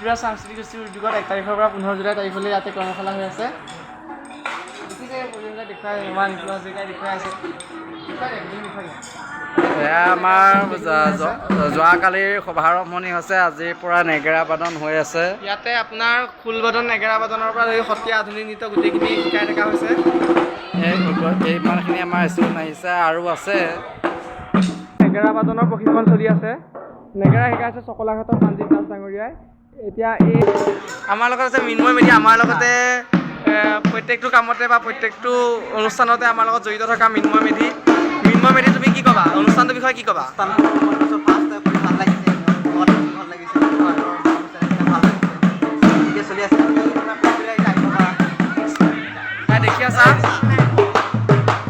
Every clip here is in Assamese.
ত্ৰিপুৰা সাংস্কৃতিক গোষ্ঠীৰ উদ্যোগত 1 তাৰিখৰ পৰা 15 জুলাই তাৰিখলৈ ইয়াতে কৰ্মশালা হৈ আছে। দেখুৱাই ইমান হাজৰিকাই দেখুৱাই আছে। এয়া আমাৰ যোৱাকালিৰ সভাৰম্ভণি হৈছে। আজিৰ পৰা নেগেৰা বাদন হৈ আছে। ইয়াতে আপোনাৰ খোলবাদন, নেগেৰা বাদনৰ পৰা ধৰি সত্ৰীয়া আধুনিক নৃত্য গোটেইখিনি শিকাই থকা হৈছে। ইমানখিনি আমাৰ ষ্টুডেণ্ট আহিছে আৰু আছে। নেগেৰা বাদনৰ প্ৰশিক্ষণ চলি আছে। নেগেৰা শিকাইছে চকলাঘাটৰ প্ৰাণজিৎ দাস ডাঙৰীয়াই। এতিয়া এই আমাৰ লগত আছে মৃন্ময় মেধি। আমাৰ লগতে প্ৰত্যেকটো কামতে বা প্ৰত্যেকটো অনুষ্ঠানতে আমাৰ লগত জড়িত থকা মৃন্ময় মেধি। মৃন্ময় মেধি, তুমি কি ক'বা? অনুষ্ঠানটোৰ বিষয়ে কি ক'বা? দেখি আছা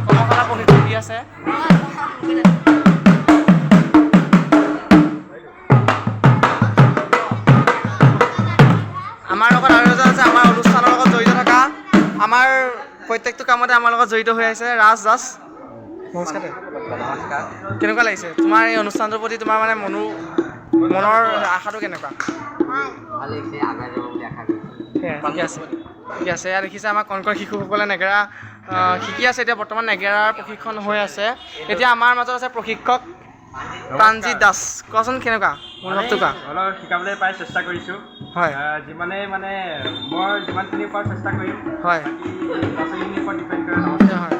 কৰ্মশালা প্ৰশিক্ষণ দি আছে। আমাৰ লগত আৰু এজন আছে, আমাৰ অনুষ্ঠানৰ লগত জড়িত থকা, আমাৰ প্ৰত্যেকটো কামতে আমাৰ লগত জড়িত হৈ আছে, ৰাজ দাস। নমস্কাৰ। কেনেকুৱা লাগিছে তোমাৰ এই অনুষ্ঠানটোৰ প্ৰতি? তোমাৰ মানে মনৰ আশাটো কেনেকুৱা? ঠিকে আছে, ঠিক আছে। এয়া দেখিছে আমাৰ কণকৰ শিশুসকলে নেগেৰা শিকি আছে। এতিয়া বৰ্তমান নেগেৰাৰ প্ৰশিক্ষণ হৈ আছে। এতিয়া আমাৰ মাজত আছে প্ৰশিক্ষক প্ৰাণজিৎ দাস। কোৱাচোন কেনেকুৱা অনুভৱটো কোৱা? অলপ শিকাবলৈ প্ৰায় চেষ্টা কৰিছোঁ। হয়, যিমানে মানে মই যিমানখিনিৰ পৰা চেষ্টা কৰিম। হয়, ল'ৰা-ছোৱালীখিনিৰ ওপৰত ডিপেণ্ড কৰে। হয়।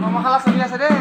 কৰ্মশালা চলি আছে দেই।